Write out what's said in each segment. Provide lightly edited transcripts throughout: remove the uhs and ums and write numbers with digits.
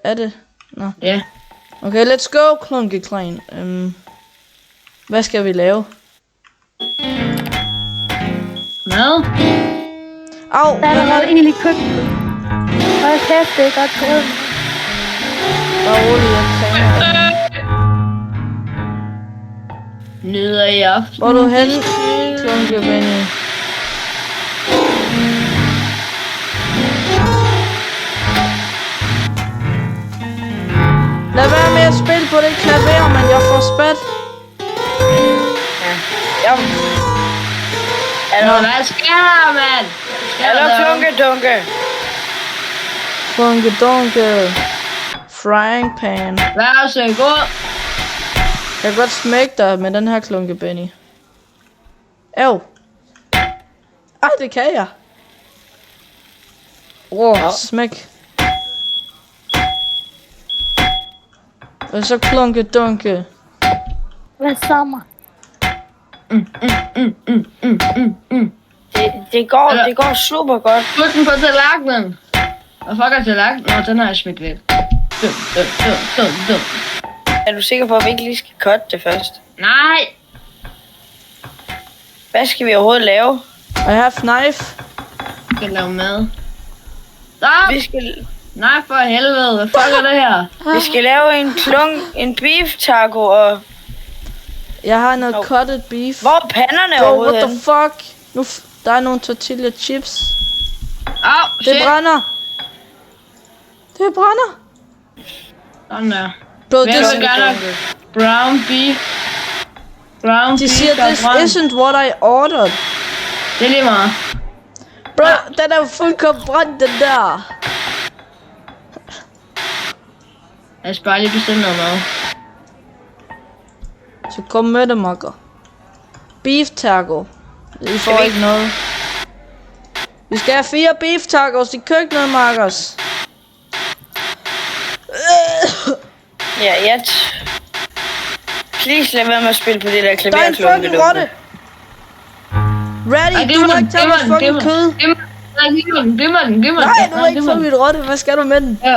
Er det? Nå. Ja. Okay, let's go, Klunkeklan. Hvad skal vi lave? Hvad? Au! Der er noget ild i køkkenet. Hold kæft, det er godt gået. Bare rolig, jeg tager. Nyder i aften. Hvor er du henne, Klunkebenny? Lad være med at spille på det klaver, men jeg får spat. Ja. Hvad sker der, mand? Hallo, Klunkedunke. Klunkedunke. Frying pan. Værsågod. Jeg kan godt smække dig med den her Klunkebenny. Øv. Ej, det kan jeg. Smæk. Og så Klunkedunke. Hvad sommer? Det går super godt. Put den på tallerkenen. Hvad fuck er tallerkenen? Nå, den har jeg smidt væk. Dum. Er du sikker på, at vi ikke lige skal cutte det først? Nej. Hvad skal vi overhovedet lave? I have knife. Jeg skal lave mad. Stop! Vi skal, Nej, for helvede. Hvad fuck er det her? vi skal lave en beef taco og... Jeg har noget cutted beef. Hvor er panderne Bro, overhovedet what the fuck? Nu der er nogle tortilla chips. Au, Det shit. brænder. Det brænder. Sådan der. Bro, Jeg this, vil gerne have brown beef. Brown de beef, siger, der er this brændt. isn't what I ordered. Det er lige meget. Bro, den er jo fuldkommen brændt, den der. Jeg skal bare lige bestille noget mad. Så kom med det, makker. Beef taco. I får ikke noget. Vi skal have 4 beef tacos i køkkenet, makkers. Ja, Please lad være med at spille på det der klaver. Der er en fucking rotte. Ready, du må ikke tage vores fucking kød. Giv mig den. Nej, du må ikke få mit rotte. Hvad skal du med den? Ja.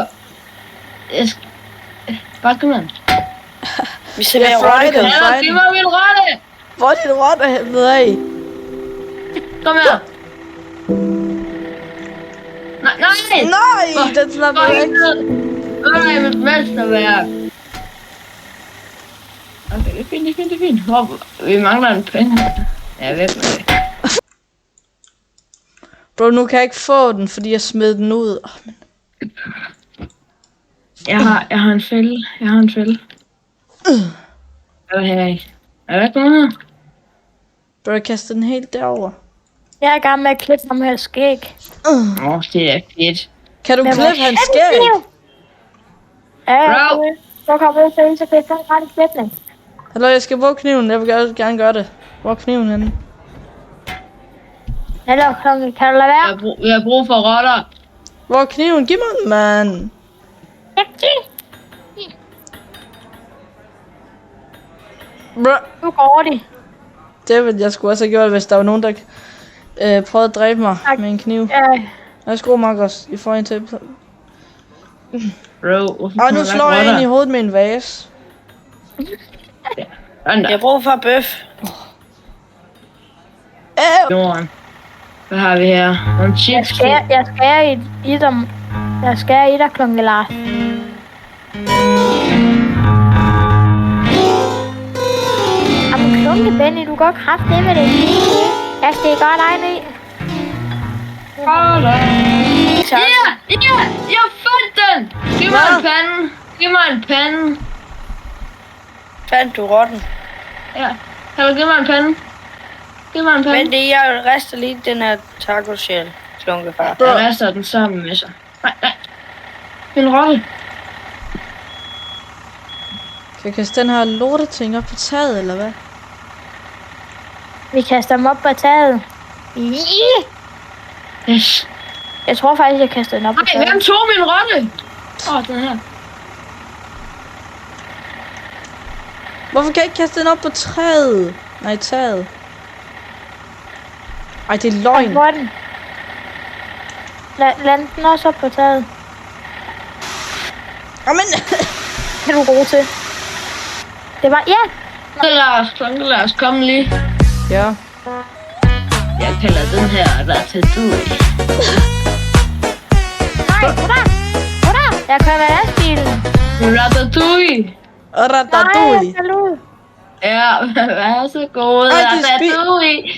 Jeg skal... Bare giv mig den. Vi serverer Jeg fried rottekød. den. Ja, giv mig min rotte! Hvor er din rotte hemmet af? Kom her. Nej! Nej, den slapper væk. Nej, mit mesterværk. Okay, det er fint. Vi mangler en pen. Jeg ved med det. Bro, nu kan jeg ikke få den, fordi jeg smed den ud. Jeg har en fælde. Hvad er her i? Er der ikke nogen her? Bro, jeg kastede den helt derover. Jeg er i gang med at klippe ham her skæg. Det er fedt. Kan du Men klippe hvor hans er skæg? det? Ja, Bro. så kommer jeg til, så kan jeg tage en gratis klipning. Hallo, jeg skal bruge kniven. Jeg vil gerne gøre det. Hvor er kniven henne? Hallo, konge, kan du lade være? Vi har brug for rotter. Hvor er kniven? Giv mig den, mand. Bro. Nu går de. Det ville jeg skulle også have gjort, hvis der var nogen, der prøvede at dræbe mig med en kniv. Ja, Værsgo, Marcus. I får en til. Bro, Og nu slår jeg ind i hovedet med en vase. Jeg har brug for bøf. Jorden. Hvad har vi her? Nogle chips. jeg skærer i dem. Jeg skærer i dig, klunke Lars. Jamen, klunke Benny, du går kraftigt med det. Jeg stikker dig ned. Ja, jeg fandt den! Giv mig en pande. Fandt du rotten? Ja, kan du give mig en pande? Men det jeg rester lige den her taco shell, klunkefar. Jeg rester den sammen med sig. Nej. En rotte. Kan jeg kaste den her lorteting op på taget, eller hvad? Vi kaster dem op på taget. Yes. Jeg tror faktisk, jeg kaster den op på Nej, taget. hvem tog min rotte? Den her. Hvorfor kan jeg ikke kaste den op på træet? Nej, taget. Ej, det er løgn. Hvor er den? Land den også op på taget. Jamen. Det er du god til. Det var... Ja! Lars, kom lige. Ja. Jeg kalder den her Ratatouille. Nej, hvordan? Jeg kører med lastbilen. Ratatouille. Og Nej, ratatouille. jeg skal ud. Ja, vær så god. Ej, det Ratatouille.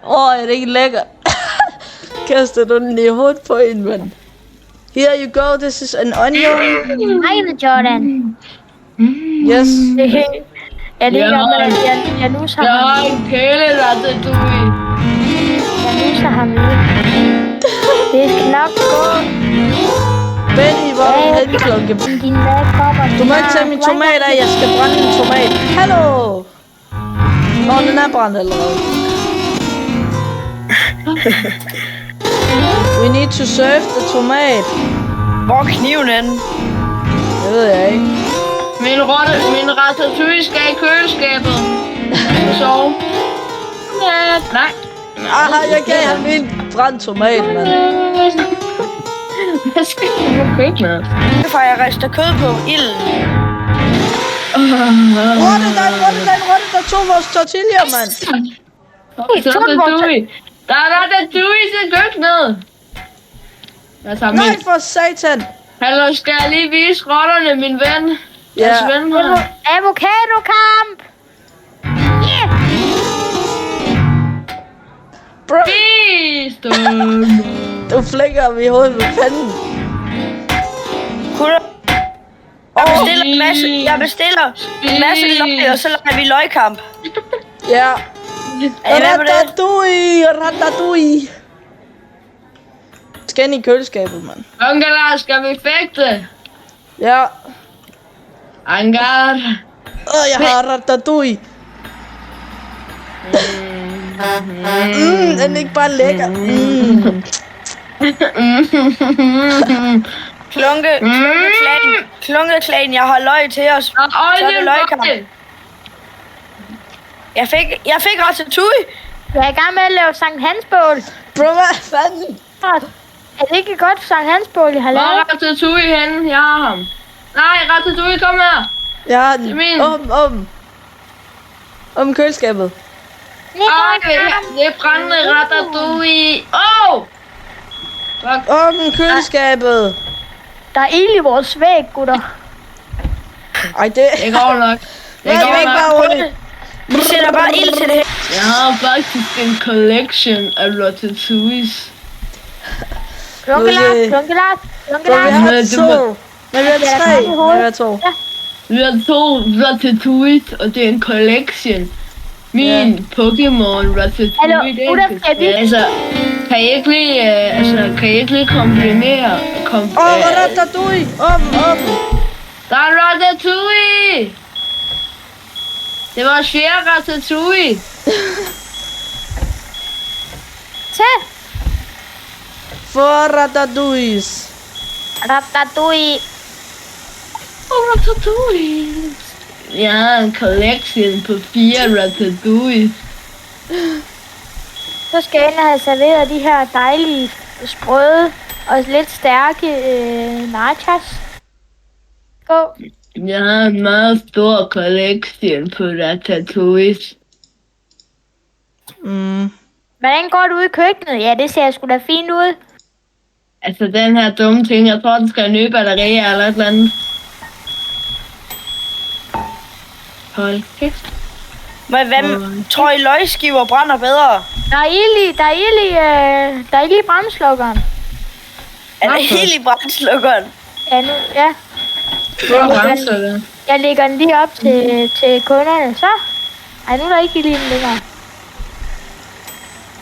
Åh, er det ikke lækker? Kaster du den i hovedet på en, mand? Here you go, this is an onion. Nej, med Jordan. Yes. Jeg ligger med, jeg nuser Jeg ham. har en kæle Ratatouille. Jeg nuser ham lige. Det skal nok gå. Benny, hvor er den klunke? Din mad kommer. Du må ikke tage min tomat af, jeg skal brænde min tomat. Hallo! Nå, den er brændt allerede. We need to serve the tomat. Hvor er kniven henne? Det ved jeg ikke. Min Ratatouille skal i køleskabet. Jeg skal sove. Ja, nej. Ah, jeg gav ham en brændt tomat, mand. Hvad skal du købe med? Det får jeg rister kød på ilden. Rotte, der tog vores tortilla, mand. Ratatouille. Der er Ratatouille til køkkenet. Jeg tager Nej, med. for satan. Hallo, skal jeg lige vise rotterne, min ven? Ja. Deres ven her. Avocado-kamp! Yeah! Bro, Vis dem. du flækker ham i hovedet med panden. Kunne jeg bestiller en masse løg, og så lader vi løgkamp. Ja. Er I med på det? Ratatouille. Skal ind i køleskabet, mand. Onkel Lars, skal vi fægte? Ja. Angar. Jeg har ratatouille. Den er ikke bare lækker. Klunkeklan, jeg har løg til os. Så er det løgkamp. Jeg fik ratatouille. Jeg er i gang med at lave Sankt Hansbål. Bro, hvad fanden? Er det ikke godt Sankt Hansbål, jeg har Hvor lavet? er Ratatouille henne? Jeg har ham. Nej, Ratatouille, kom her. Jeg har Det er den. min. Om køleskabet. Ej, det er brændende Ratatouille. Åh! Fuck. Om køleskabet. Der er ild i vores væg, gutter. Ej, det... Det går nok. Det Hvad er går ikke bare nok. roligt? Vi sætter bare ild til det her. Jeg har faktisk en collection af Ratatouilles. Klunkelart. Bro, vi har to. Men vi har tre. Vi har to. Vi har 2 Ratatouilles, og det er en collection. Min Pokémon Ratatouille, Hallo, det er gutter, en skal vi- altså, kan I ikke lige komprimere? Ratatouille. Der er Ratatouille! Det var fjerde Ratatouille. Til. For ratatouilles. Ratatouille. Ratatouille. Jeg har en collection på 4 Ratatouille. Så skal jeg ind og have serveret de her dejlige, sprøde og lidt stærke nachos. Gå. Jeg har en meget stor collection på Ratatouille. Hvordan går det ude i køkkenet? Ja, det ser sgu da fint ud. Altså den her dumme ting, jeg tror den skal have nye batterier eller et eller andet. Hold kæft. Men hvem tror I løgskiver brænder bedre? Der er ild i brændslukkeren. Er det helt i brændslukkeren? Ja, nu, ja. Jeg lægger den lige op til kunderne, så. Ej, nu er der ikke ild i den længere.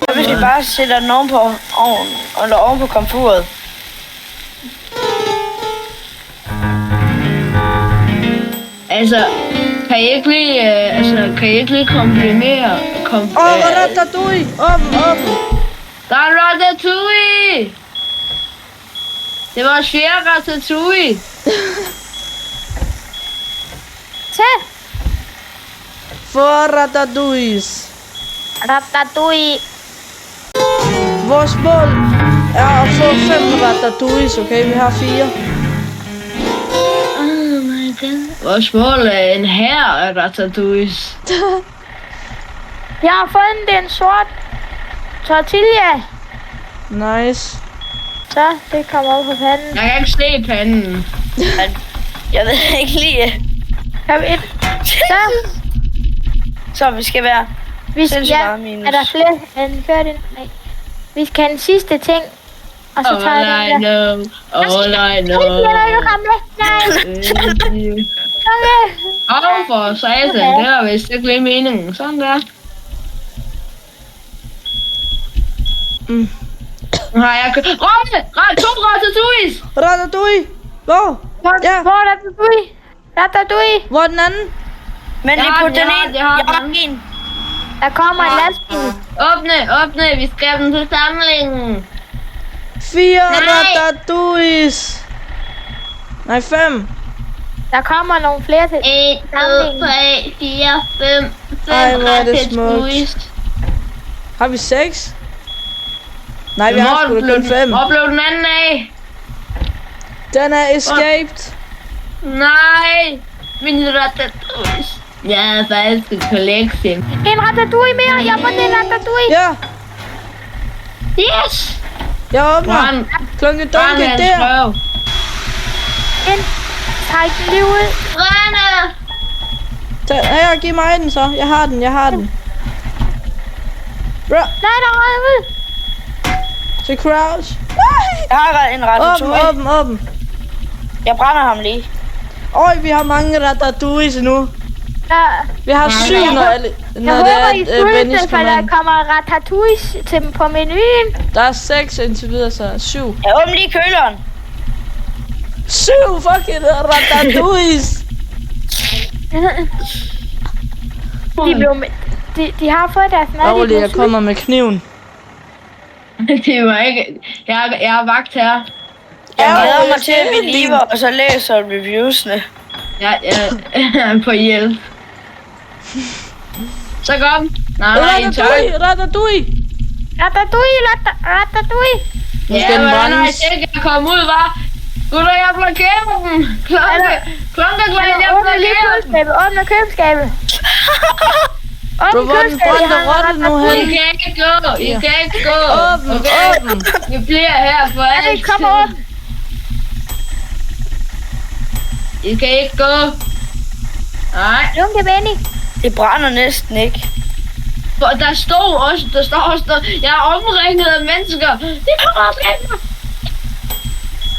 Så hvis vi bare sætter den oven på ovnen, eller oven på komfuret. Altså, kan I ikke lige komprimere? Ratatouille. Der er Ratatouille! Det var fjerde Ratatouille. Til. For ratatouilles. Ratatouille. Vores mål er at få 5 ratatouilles, okay? Vi har 4. Oh my god. Vores mål er en her af ratatouilles. Jeg har fundet en sort tortilla. Nice. Så, det kommer op på panden. Jeg kan ikke se panden. Jeg ved ikke lige. Kom ind. Så, Så vi skal være... vi skal, Sindssygt ja, meget minus. er der flere end før den? Nej. Vi skal have den sidste ting. Og så tager jeg All I den der. know, all I know. Jeg ikke komme med. Nej. Okay. Åh, for satan, det var vist ikke lige meningen. Sådan der. Nu har jeg købt... To ratatouilles! Ratatouille! Hvor? Ja. Hvor er Ratatouille? Ratatouille. Hvor er den anden? Men Jeg lige har på den, den jeg har ene. den, jeg har Jeg har den. en. Der kommer en lastbil. Åbne, vi skrev den til samlingen. 4 Nej. ratatouilles. Nej, 5. Der kommer nogle flere til 1, 2, samlingen. 3, 4, 5. Ej, hvor er det smukt. Har vi 6? Nej, vi har sgu da kun 5. Hvor blev den anden af? Den er escaped. Nej, min ratatouilles. Jeg er faktisk en collection. En Ratatouille mere. Jeg har fundet en Ratatouille. Ja, Yes! jeg åbner. Run, Klunke run, dunke hans der. prøv. En. Træk den lige ud. Rende! Her, giv mig den så. Jeg har den. Bro, Nej, der er ud. til crouch. Jeg har en ratatouille. Åben. Jeg brænder ham lige. Øj, vi har mange ratatouilles nu. Ja. Vi har 7, når Jeg håber, I Bennys sulter, for der command. kommer ratatouille på menuen. Der er 6 indtil videre, så 7. Jeg åbner lige køleren. 7 fucking ratatouilles. De har fået deres mad. de Rolig, blev jeg sultne. kommer med kniven. Det var ikke... Jeg er vagt her. Jeg glæder mig til, at vi lever, og så læser reviewsene. Jeg er på hjælp. Så kom. Nej, en tøj. Ratatouille. Ratatouille. Nu skal Ja, den hvordan har jeg brændes. tænkt at komme ud, var? Gutter, jeg blokerer dem. Klonkeglæden, jeg Åbne lige blokerer dem. køleskabet. Åbne køleskabet. Bro, Åbne hvor er den køleskabet. brændte rotte nu I hen? kan ikke gå. I kan ikke gå. Åben. Vi bliver her for altid. Kom op. I kan ikke gå. Nej. Lunke Benny. Det brænder næsten ikke. For der står også, jeg er omringet af mennesker. Det kommer også af mig.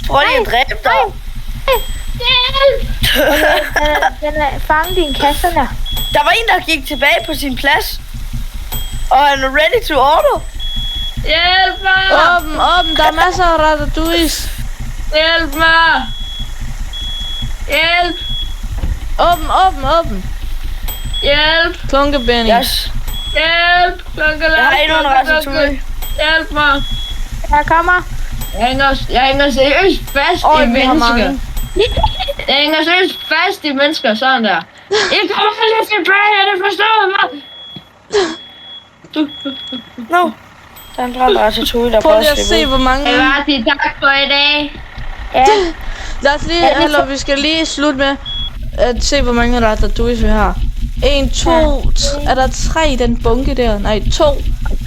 Prøv lige at dræbe dig. Hjælp. Den er fanget i en kasserne. Der var en, der gik tilbage på sin plads. Og han er ready to order. Hjælp mig. Åben. Der er masser af ratatouilles. Hjælp mig. Hjælp. Åben. Hjælp. Klunke Benny. Yes. Hjælp. Klonkeglæden. Jeg har endnu en ratatouille. Hjælp mig. Der kommer. Jeg hænger seriøst fast i Vi har mennesker. mange. Jeg hænger seriøst fast i mennesker, sådan der. I kommer aldrig tilbage, er det forstået mig? No. Der er en brændt ratatouille, der Prøv lige prøver at at se, slippe ud. hvor mange... Jeg vil bare sige tak for i dag. Ja. Lad os lige, eller vi skal lige slutte med at se, hvor mange ratatouilles vi har. 1, 2, er der 3 i den bunke der? Nej, 2. Så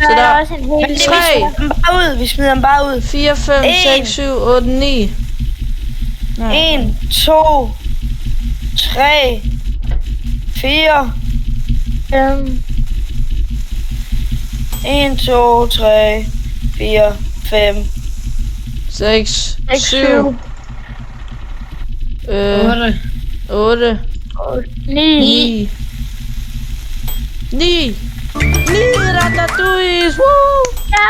Der der er er også en Men hel det, Tre. vi smider dem bare ud. 4, 5, 6, 7, 8, 9. 1, 2, 3, 4. 1, 2, 3, 4, 5. 6, 7, 8. 8, 9. 9 ratatouilles. Woo! Ja,